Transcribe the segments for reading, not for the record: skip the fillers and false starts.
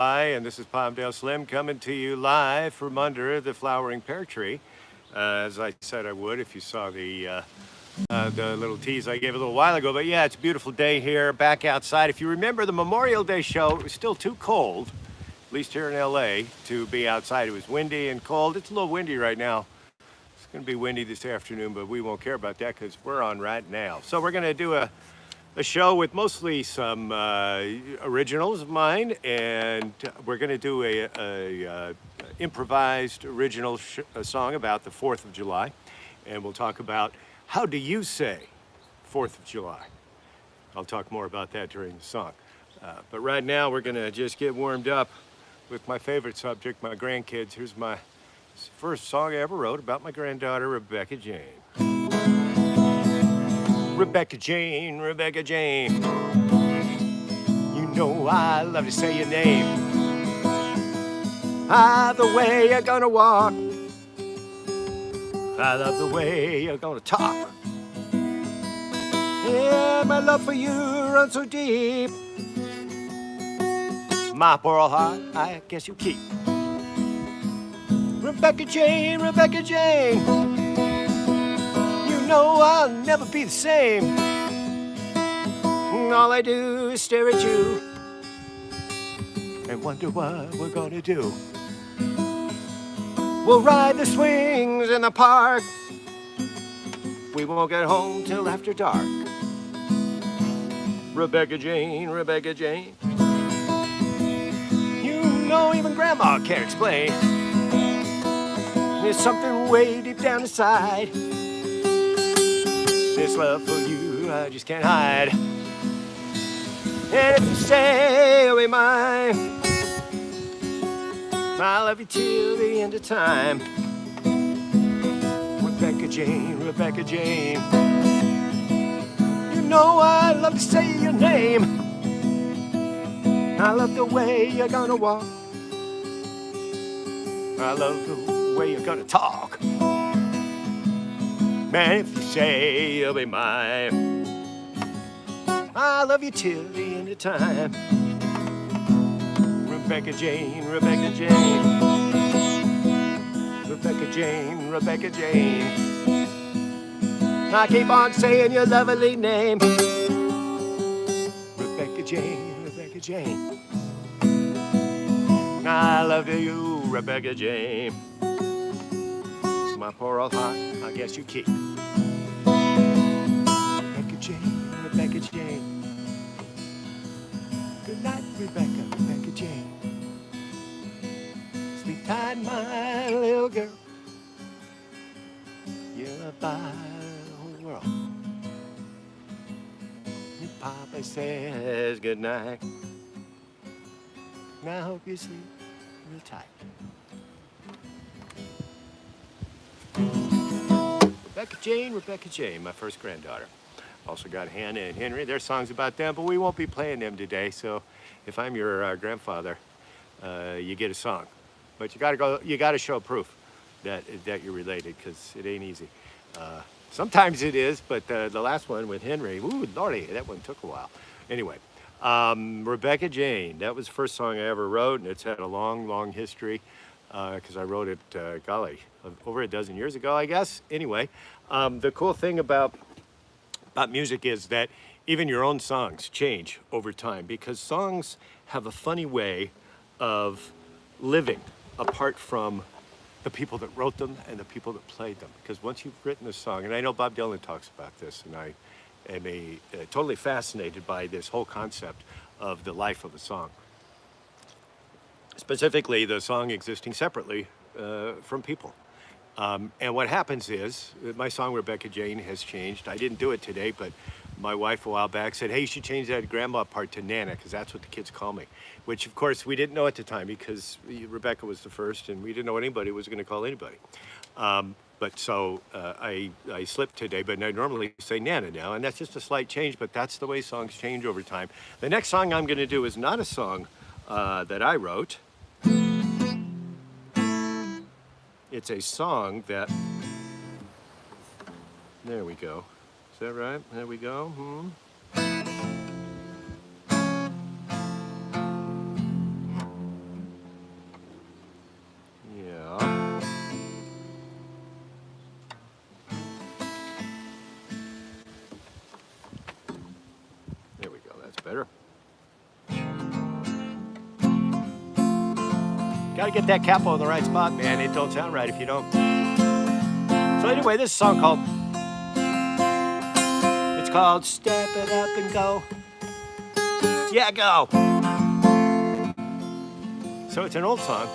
And this is Palmdale Slim coming to you live from under the flowering pear tree. As I said I would if you saw the little tease I gave a little while ago. But yeah, it's a beautiful day here back outside. If you remember the Memorial Day show, it was still too cold, at least here in LA, to be outside. It was windy and cold. It's a little windy right now. It's going to be windy this afternoon, but we won't care about that because we're on right now. So we're going to do a show with mostly some originals of mine, and we're going to do a improvised original song about the 4th of July, and we'll talk about how do you say 4th of July. I'll talk more about that during the song. But right now we're going to just get warmed up with my favorite subject, my grandkids. Here's my first song I ever wrote about my granddaughter, Rebecca Jane. Rebecca Jane, Rebecca Jane, you know I love to say your name. I love the way you're gonna walk, I love the way you're gonna talk. Yeah, my love for you runs so deep. My poor old heart, I guess you keep. Rebecca Jane, Rebecca Jane, no, I'll never be the same. All I do is stare at you and wonder what we're gonna do. We'll ride the swings in the park. We won't get home till after dark. Rebecca Jane, Rebecca Jane, you know even Grandma can't explain. There's something way deep down inside. This love for you, I just can't hide. And if you say you'll be mine, I'll love you till the end of time. Rebecca Jane, Rebecca Jane, you know I love to say your name. I love the way you're gonna walk, I love the way you're gonna talk. Man, if you say you'll be mine, I'll love you till the end of time. Rebecca Jane, Rebecca Jane, Rebecca Jane, Rebecca Jane, I keep on saying your lovely name. Rebecca Jane, Rebecca Jane, I love you, Rebecca Jane. My poor old heart, I guess you keep. Rebecca Jane, Rebecca Jane, good night, Rebecca, Rebecca Jane. Sleep tight, my little girl, you're loved by the whole world. Your papa says good night, and I hope you sleep real tight. Rebecca Jane, my first granddaughter. Also got Hannah and Henry. There's songs about them, but we won't be playing them today. So if I'm your grandfather, you get a song. But you gotta show proof that you're related, because it ain't easy. Sometimes it is, but the last one with Henry, ooh, lordy, that one took a while. Anyway, Rebecca Jane, that was the first song I ever wrote, and it's had a long, long history. Because I wrote it, golly, over a dozen years ago, I guess. Anyway, the cool thing about music is that even your own songs change over time, because songs have a funny way of living apart from the people that wrote them and the people that played them. Because once you've written a song, and I know Bob Dylan talks about this, and I am totally fascinated by this whole concept of the life of a song. Specifically, the song existing separately from people. And what happens is, my song Rebecca Jane has changed. I didn't do it today, but my wife a while back said, hey, you should change that grandma part to Nana, because that's what the kids call me. Which, of course, we didn't know at the time, because Rebecca was the first, and we didn't know anybody was going to call anybody. But so I slipped today, but I normally say Nana now, and that's just a slight change, but that's the way songs change over time. The next song I'm going to do is not a song that I wrote. It's a song that, there we go. Is that right? There we go. Gotta get that capo in the right spot, man. It don't sound right if you don't. So anyway, this is a song called Step It Up and Go. Yeah, go. So it's an old song,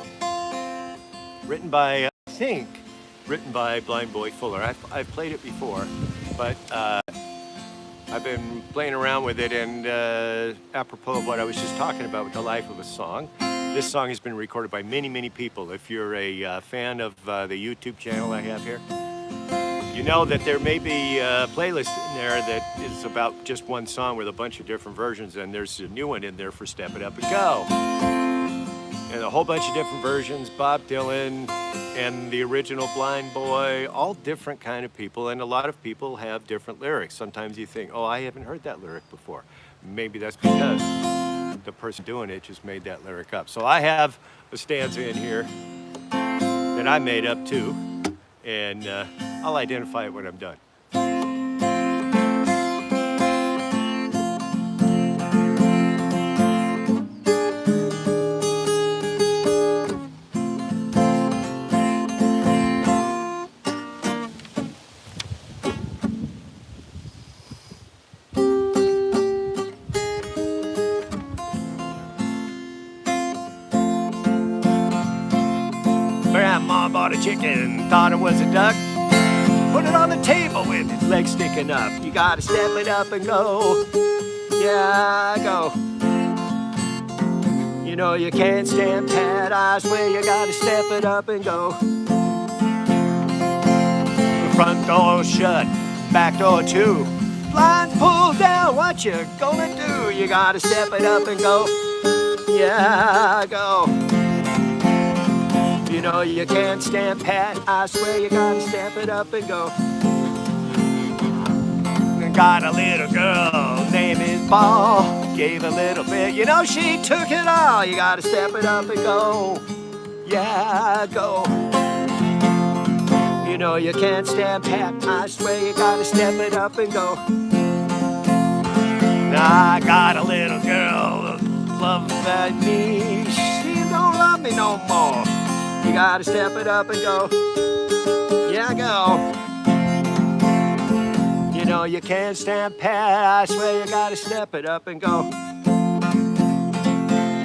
written by, written by Blind Boy Fuller. I've played it before, but I've been playing around with it, and apropos of what I was just talking about with the life of a song, this song has been recorded by many, many people. If you're a fan of the YouTube channel I have here, you know that there may be a playlist in there that is about just one song with a bunch of different versions, and there's a new one in there for Step It Up and Go. And a whole bunch of different versions, Bob Dylan and the original Blind Boy, all different kind of people, and a lot of people have different lyrics. Sometimes you think, oh, I haven't heard that lyric before. Maybe that's because the person doing it just made that lyric up. So I have a stanza in here that I made up too, and I'll identify it when I'm done. Grandma bought a chicken, thought it was a duck. Put it on the table with its legs sticking up. You gotta step it up and go. Yeah, go. You know you can't stand pat, I swear you gotta step it up and go. The front door shut, back door too. Blinds pulled down, what you gonna do? You gotta step it up and go. Yeah, go. You know you can't stand pat, I swear you gotta step it up and go. Got a little girl, name is Ball, gave a little bit, you know she took it all. You gotta step it up and go, yeah, go. You know you can't stand pat, I swear you gotta step it up and go. I got a little girl, loves me, she don't love me no more. You gotta step it up and go. Yeah, go. You know you can't stand pat, I swear you gotta step it up and go.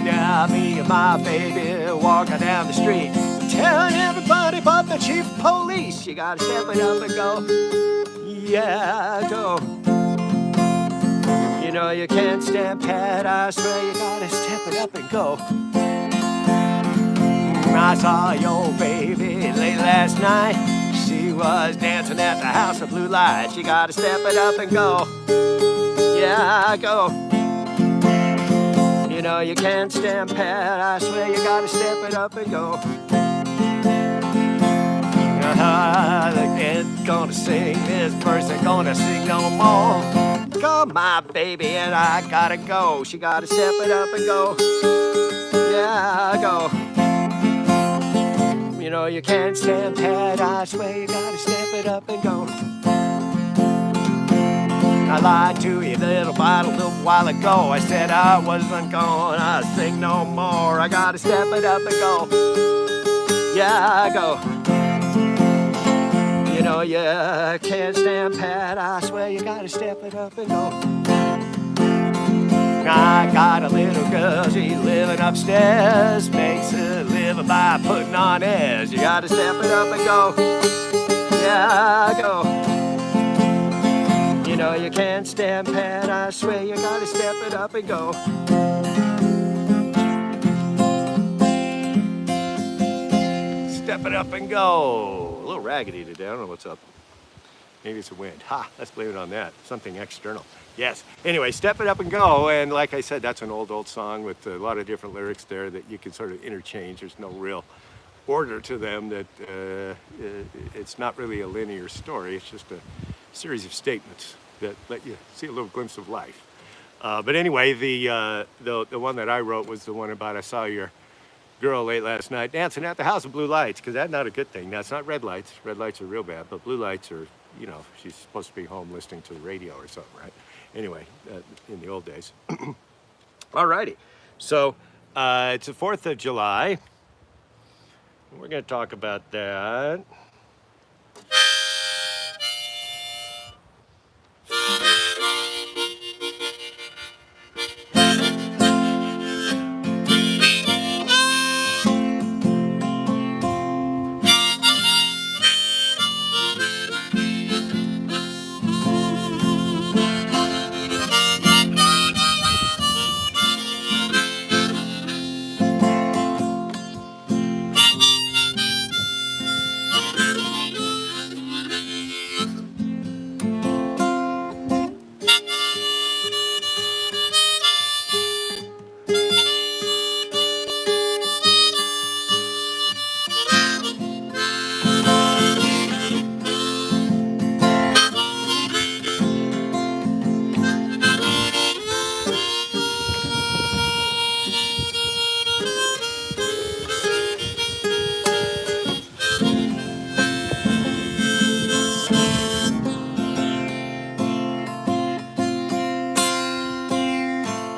Yeah, me and my baby walking down the street, telling everybody but the chief of police. You gotta step it up and go. Yeah, go. You know you can't stand pat, I swear you gotta step it up and go. I saw your baby late last night. She was dancing at the house of blue lights. You gotta step it up and go. Yeah, go. You know you can't stand pat, I swear you gotta step it up and go. I ain't gonna sing this verse, ain't gonna sing no more. Come my baby and I gotta go. She gotta step it up and go. Yeah, go. You know you can't stand pat, I swear you gotta step it up and go. I lied to you little while ago. I said I wasn't gonna sing no more. I gotta step it up and go. Yeah, go. You know you can't stand pat, I swear you gotta step it up and go. I got a little girl, she's living upstairs, makes a living by putting on airs. You gotta step it up and go. Yeah, go. You know you can't stand pat, I swear you gotta step it up and go. Step it up and go. A little raggedy today, I don't know what's up. Maybe it's the wind. Ha, let's blame it on that. Something external. Yes. Anyway, Step It Up and Go. And like I said, that's an old song with a lot of different lyrics there that you can sort of interchange. There's no real order to them. That it's not really a linear story. It's just a series of statements that let you see a little glimpse of life. But anyway, the one that I wrote was the one about I saw your girl late last night dancing at the house of blue lights, because that's not a good thing. That's not red lights. Red lights are real bad, but blue lights are, you know, she's supposed to be home listening to the radio or something, right? Anyway, in the old days. Alrighty, so it's the 4th of July, We're going to talk about that.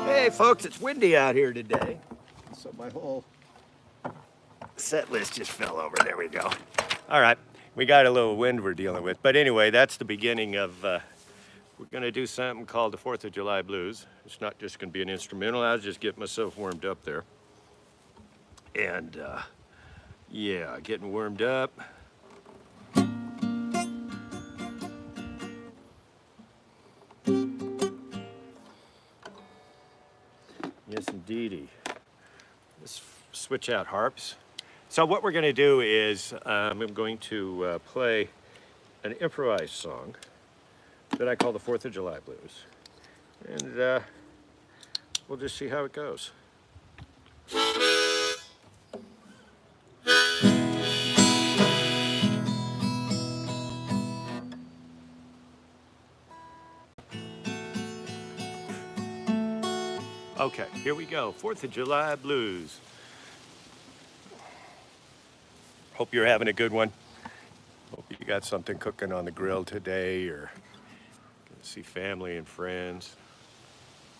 Hey folks, it's windy out here today. So my whole set list just fell over. There we go. All right, we got a little wind we're dealing with. But anyway, that's the beginning of, we're gonna do something called the 4th of July Blues. It's not just gonna be an instrumental. I was just getting myself warmed up there. And yeah, getting warmed up. Yes, indeedy. Let's switch out harps. So what we're going to do is I'm going to play an improvised song that I call the 4th of July Blues. And we'll just see how it goes. Okay, here we go. 4th of July Blues. Hope you're having a good one. Hope you got something cooking on the grill today, or gonna see family and friends,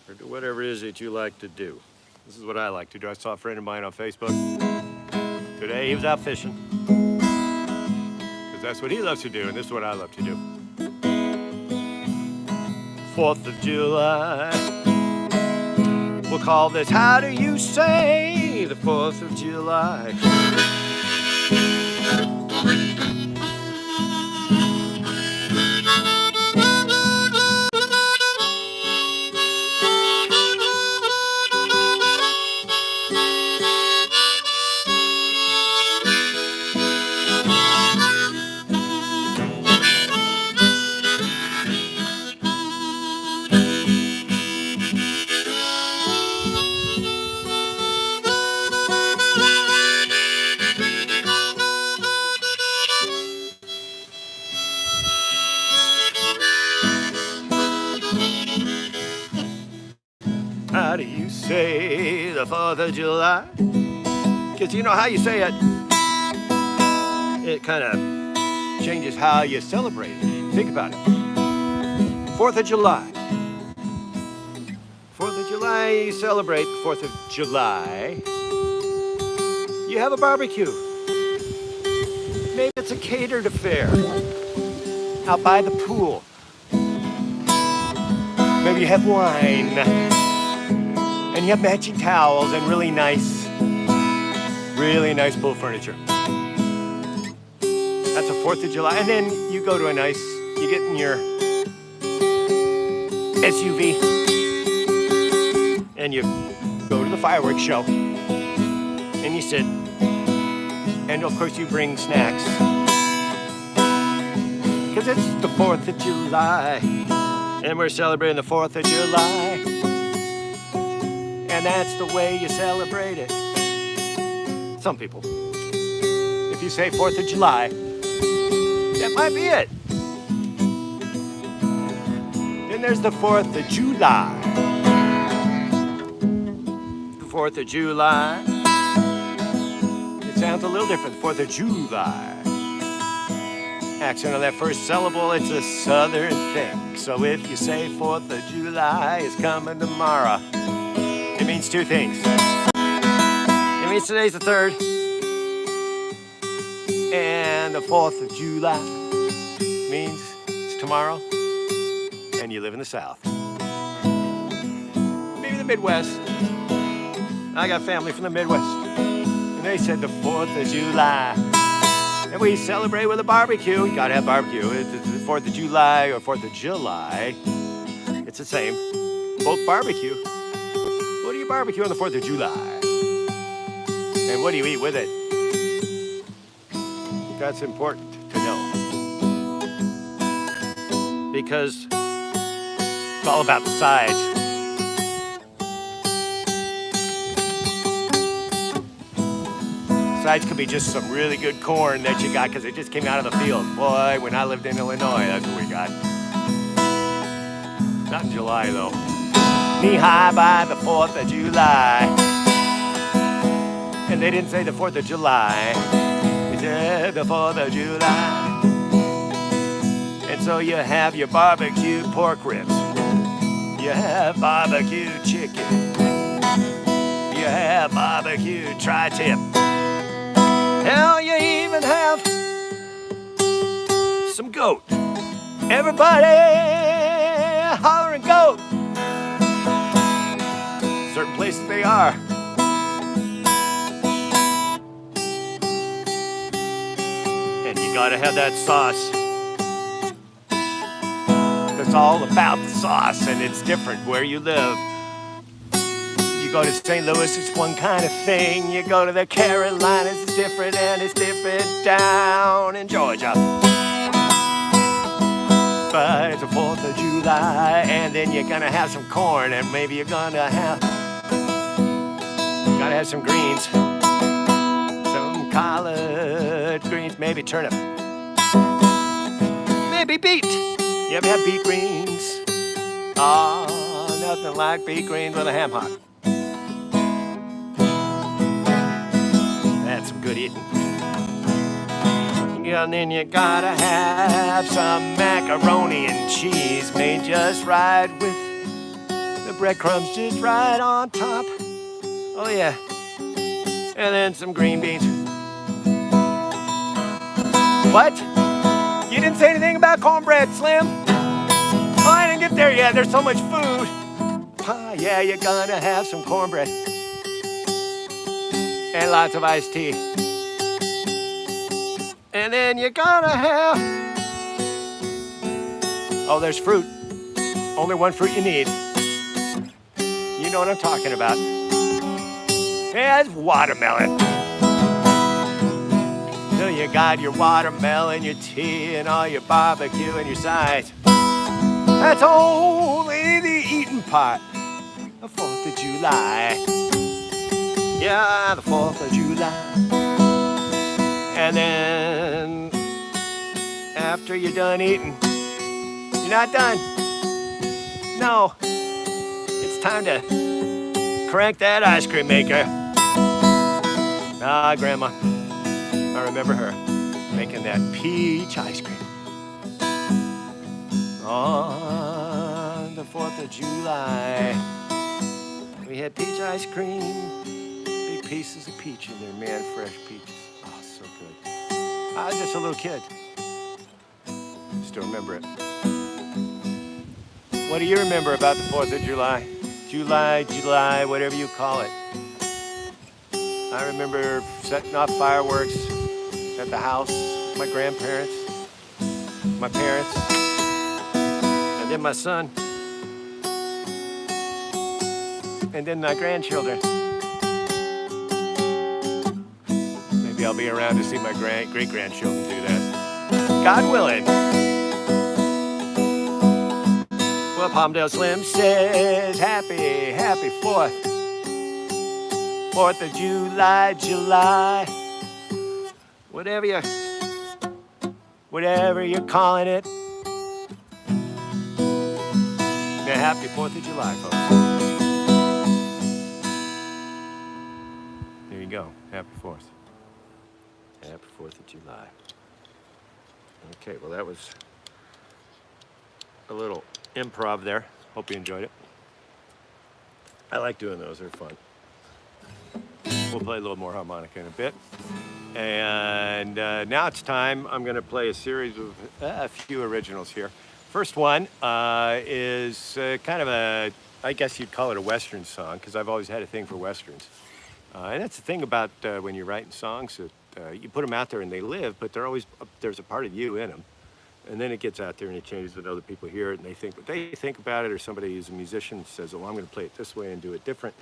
or do whatever it is that you like to do. This is what I like to do. I saw a friend of mine on Facebook today. He was out fishing, because that's what he loves to do, and this is what I love to do. 4th of July. We'll call this How Do You Say the 4th of July? How do you say the 4th of July? Because you know how you say it, it kind of changes how you celebrate it. Think about it. 4th of July. 4th of July, you celebrate the 4th of July. You have a barbecue. Maybe it's a catered affair out by the pool. Maybe you have wine. And you have matching towels and really nice pool furniture. That's a 4th of July. And then you go to you get in your SUV and you go to the fireworks show and you sit. And of course you bring snacks. Because it's the 4th of July. And we're celebrating the 4th of July. And that's the way you celebrate it. Some people. If you say 4th of July, that might be it. Then there's the 4th of July. The 4th of July. It sounds a little different. 4th of July. Accent on that first syllable, it's a southern thing. So if you say 4th of July is coming tomorrow, it means two things. It means today's the 3rd, And the 4th of July means it's tomorrow, and you live in the South. Maybe the Midwest. I got family from the Midwest, and they said the 4th of July. And we celebrate with a barbecue. You gotta have barbecue. It's the 4th of July or 4th of July. It's the same. Both barbecue. What do you barbecue on the 4th of July? And what do you eat with it? That's important to know. Because it's all about the sides. Sides could be just some really good corn that you got because it just came out of the field. Boy, when I lived in Illinois, that's what we got. Not in July, though. Knee high by the 4th of July. And they didn't say the 4th of July. They said the 4th of July. And so you have your barbecued pork ribs. You have barbecued chicken. You have barbecued tri-tip. Hell, you even have some goat. Everybody hollering goat. Certain places they are. And you gotta have that sauce. It's all about the sauce, and it's different where you live. You go to St. Louis, it's one kind of thing. You go to the Carolinas, it's different, and it's different down in Georgia. But it's the 4th of July, and then you're gonna have some corn, and maybe you're gonna have some greens, some collard greens, maybe turnip, maybe beet. You ever have beet greens? Oh, nothing like beet greens with a ham hock. That's some good eating. And then you gotta have some macaroni and cheese made just right with the breadcrumbs just right on top. Oh yeah. And then some green beans. What? You didn't say anything about cornbread, Slim? Oh, I didn't get there yet. There's so much food. Yeah, you're gonna have some cornbread. And lots of iced tea. And then you're gonna have... Oh, there's fruit. Only one fruit you need. You know what I'm talking about. Yeah, it's watermelon. So you got your watermelon, your tea, and all your barbecue and your sides. That's only the eating part. The 4th of July. Yeah, the 4th of July. And then after you're done eating, you're not done. No, it's time to crank that ice cream maker. Ah, Grandma, I remember her making that peach ice cream. On the 4th of July, we had peach ice cream, big pieces of peach in there, man, fresh peaches. Oh, so good. I was just a little kid. Still remember it. What do you remember about the 4th of July? July, whatever you call it. I remember setting off fireworks at the house, my grandparents, my parents, and then my son, and then my grandchildren. Maybe I'll be around to see my great-grandchildren do that. God willing. Well, Palmdale Slim says happy 4th. 4th of July. Whatever you're calling it. Now, happy 4th of July, folks. There you go. Happy 4th. Happy 4th of July. Okay, well, that was a little improv there. Hope you enjoyed it. I like doing those. They're fun. We'll play a little more harmonica in a bit. And now it's time. I'm going to play a series of a few originals here. First one is kind of a, I guess you'd call it a Western song, because I've always had a thing for Westerns. And that's the thing about when you're writing songs, that you put them out there and they live, but they're always, there's a part of you in them. And then it gets out there and it changes when other people hear it and they think what they think about it, or somebody who's a musician says, oh, I'm going to play it this way and do it different.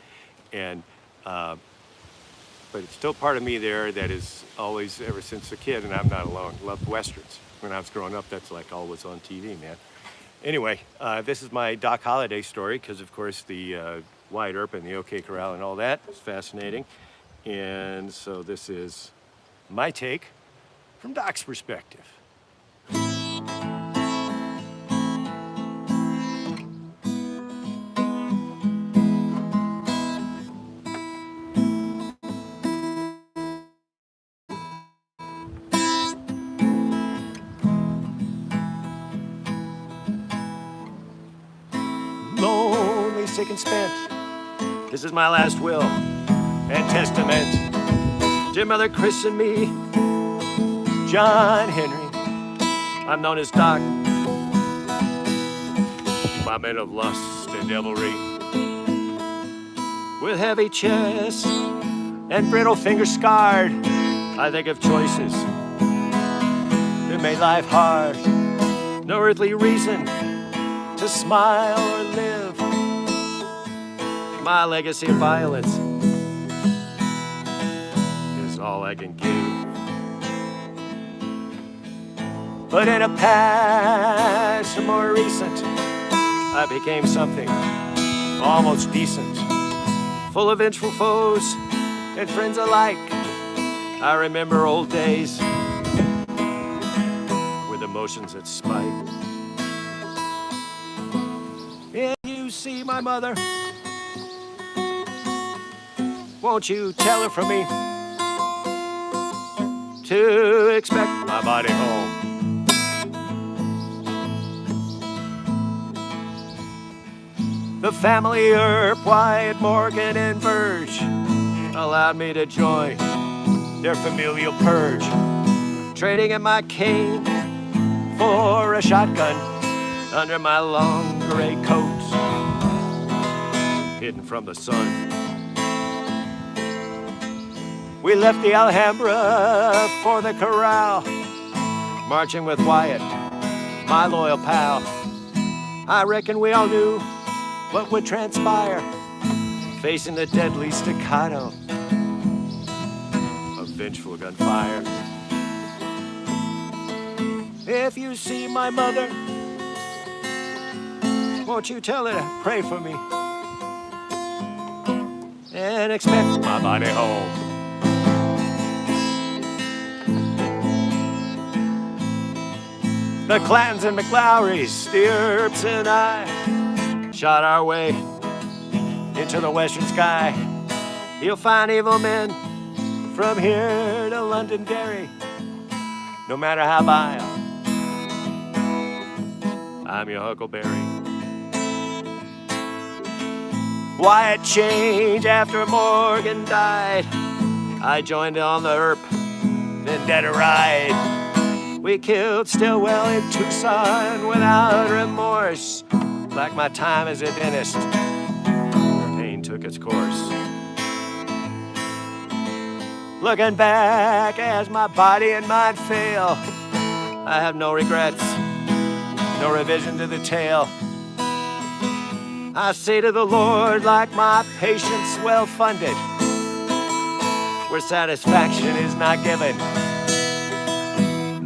And but it's still part of me there that is always, ever since a kid, and I'm not alone, loved Westerns. When I was growing up, that's like all was on TV, man. Anyway, this is my Doc Holliday story, because of course the Wyatt Earp and the OK Corral and all that is fascinating. And so this is my take from Doc's perspective. Lonely, sick and spent, this is my last will and testament. Dear Mother Chris and me, John Henry, I'm known as Doc, my man of lust and devilry. With heavy chest and brittle fingers scarred, I think of choices that made life hard. No earthly reason to smile or live. My legacy of violence is all I can give. But in a past more recent, I became something almost decent, full of vengeful foes and friends alike. I remember old days with emotions that spike. If you see my mother, won't you tell her from me to expect my body home? The family Earp, Wyatt, Morgan, and Verge allowed me to join their familial purge, trading in my cane for a shotgun under my long gray coat, hidden from the sun. We left the Alhambra for the corral, marching with Wyatt, my loyal pal. I reckon we all knew what would transpire, facing the deadly staccato of vengeful gunfire. If you see my mother, won't you tell her to pray for me and expect my body home? The Clantons and McLowrys, the Earps and I shot our way into the western sky. You'll find evil men from here to Londonderry, no matter how vile. I'm your Huckleberry. Wyatt changed after Morgan died. I joined on the Earp, then dead a ride. We killed Stillwell in Tucson without remorse, like my time as a dentist. Pain took its course. Looking back as my body and mind fail, I have no regrets, no revision to the tale. I say to the Lord, like my patience well funded, where satisfaction is not given,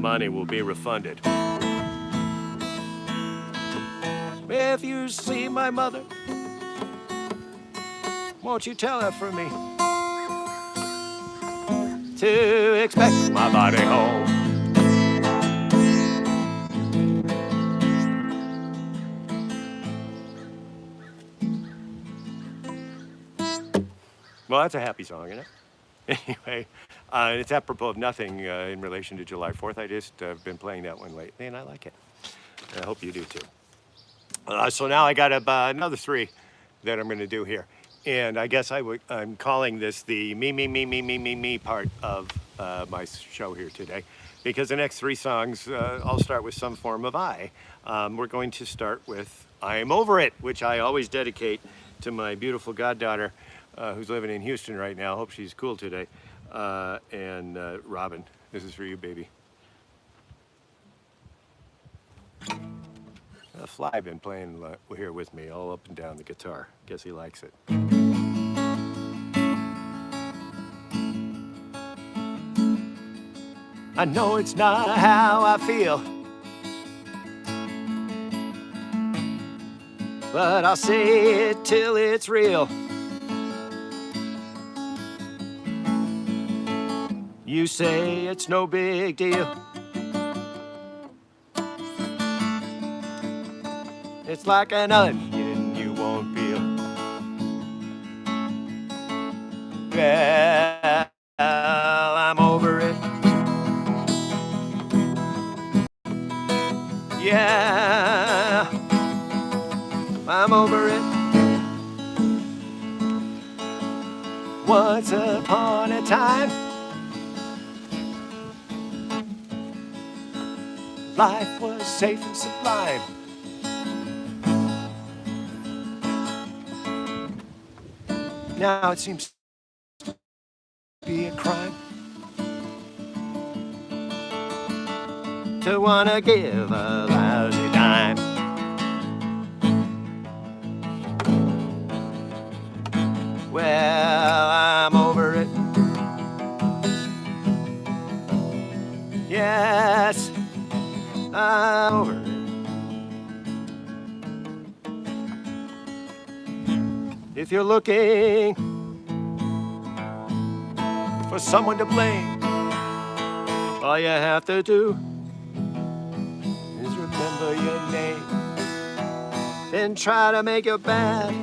money will be refunded. If you see my mother, won't you tell her from me to expect my body home? Well, that's a happy song, isn't it? Anyway, it's apropos of nothing in relation to July 4th. I just been playing that one lately, and I like it. And I hope you do too. So now I got another three that I'm going to do here. And I guess I'm calling this the me part of my show here today, because the next three songs, I'll start with some form of I. We're going to start with I'm Over It, which I always dedicate to my beautiful goddaughter who's living in Houston right now. Hope she's cool today. And Robin, this is for you, baby. Fly been playing here with me all up and down the guitar. Guess he likes it. I know it's not how I feel, but I'll say it till it's real. You say it's no big deal. It's like an onion you won't peel. Well, I'm over it. Yeah, I'm over it. Once upon a time, life was safe and sublime. Now it seems to be a crime to wanna give a lousy dime. Well, I'm over it. Yes, I'm over it. If you're looking for someone to blame, all you have to do is remember your name. Then try to make your bad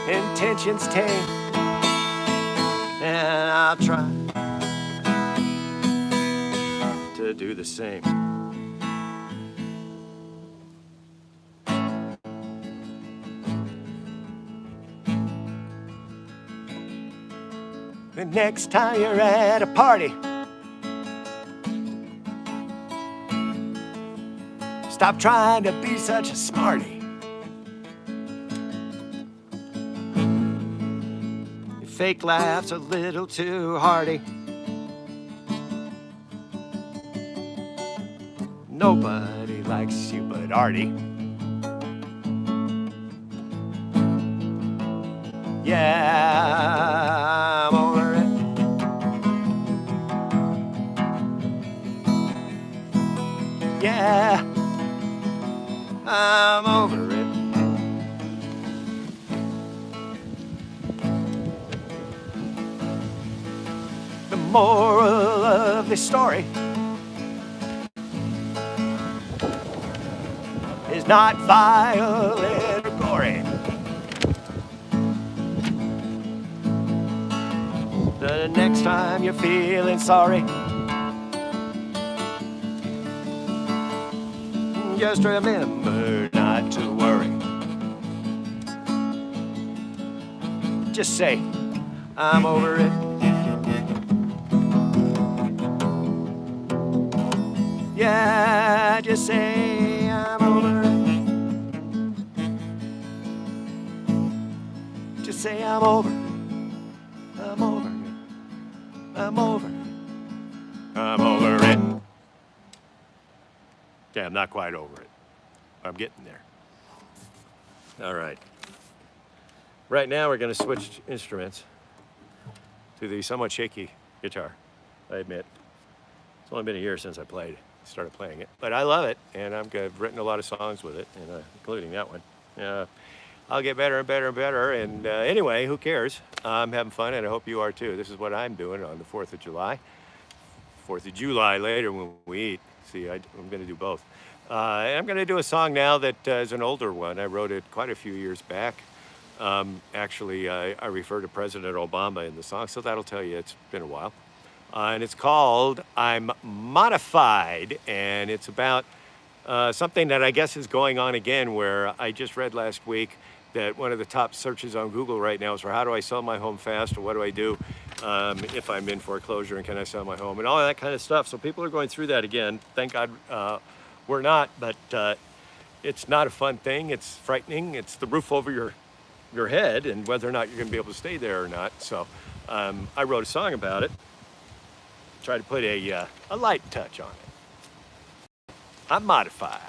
intentions tame, and I'll try to do the same. The next time you're at a party, stop trying to be such a smarty. Your fake laugh's a little too hearty. Nobody likes you but Artie. Yeah, I'm over it. Yeah, I'm over it. The moral of the story is not violent or gory. The next time you're feeling sorry, just remember not to worry. Just say, I'm over it. Yeah, just say, I'm over it. Just say, I'm over it. I'm over it. I'm over it. I'm over it. Yeah, I'm not quite over it. I'm getting there. All right. Right now we're going to switch instruments to the somewhat shaky guitar, I admit. It's only been a year since I started playing it. But I love it, and I've written a lot of songs with it, and, including that one. I'll get better and better and better, and anyway, who cares? I'm having fun, and I hope you are too. This is what I'm doing on the 4th of July. 4th of July later when we eat. See, I'm going to do both. I'm going to do a song now that is an older one. I wrote it quite a few years back. Actually, I refer to President Obama in the song, so that'll tell you it's been a while. And it's called I'm Modified, and it's about something that I guess is going on again, where I just read last week that one of the top searches on Google right now is for how do I sell my home fast, or what do I do if I'm in foreclosure, and can I sell my home, and all that kind of stuff. So people are going through that again. Thank God we're not, but it's not a fun thing. It's frightening. It's the roof over your head and whether or not you're going to be able to stay there or not. So I wrote a song about it. Try to put a light touch on it. I'm modified.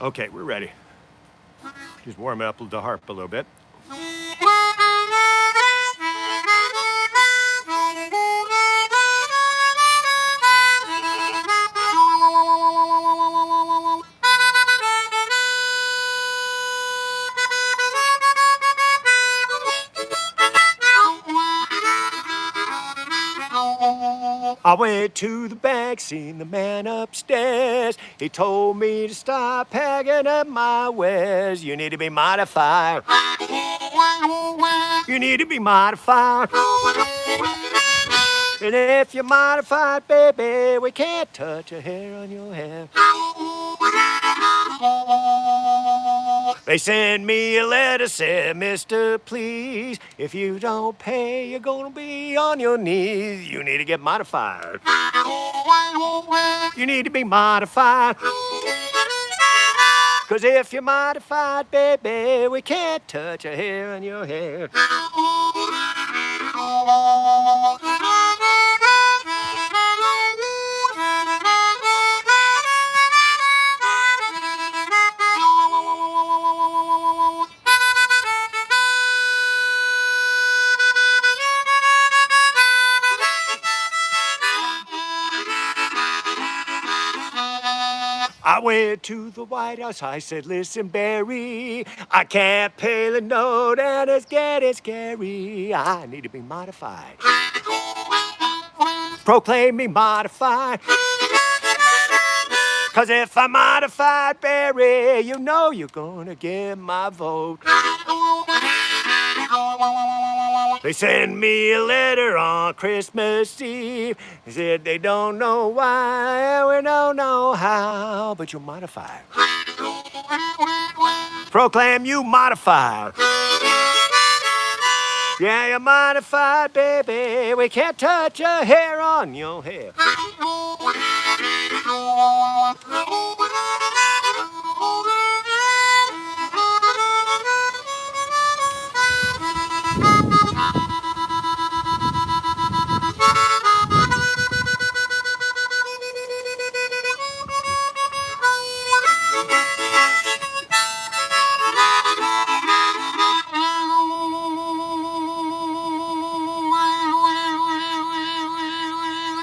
Okay, we're ready. Just warming up the harp a little bit. I went to the bank, seen the man upstairs. He told me to stop packing up my wares. You need to be modified. You need to be modified. And if you're modified, baby, we can't touch a hair on your head. They sent me a letter, said, Mister, please, if you don't pay, you're gonna be on your knees. You need to get modified. You need to be modified. Cause if you're modified, baby, we can't touch a hair on your head. I went to the White House, I said, listen, Barry, I can't pay the note and it's getting scary. I need to be modified. Proclaim me modified. Cause if I'm modified, Barry, you know you're gonna get my vote. They sent me a letter on Christmas Eve. They said they don't know why, we don't know how, but you're modified. Proclaim you modified. Yeah, you're modified, baby. We can't touch a hair on your head.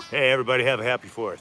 Hey, everybody, have a happy 4th.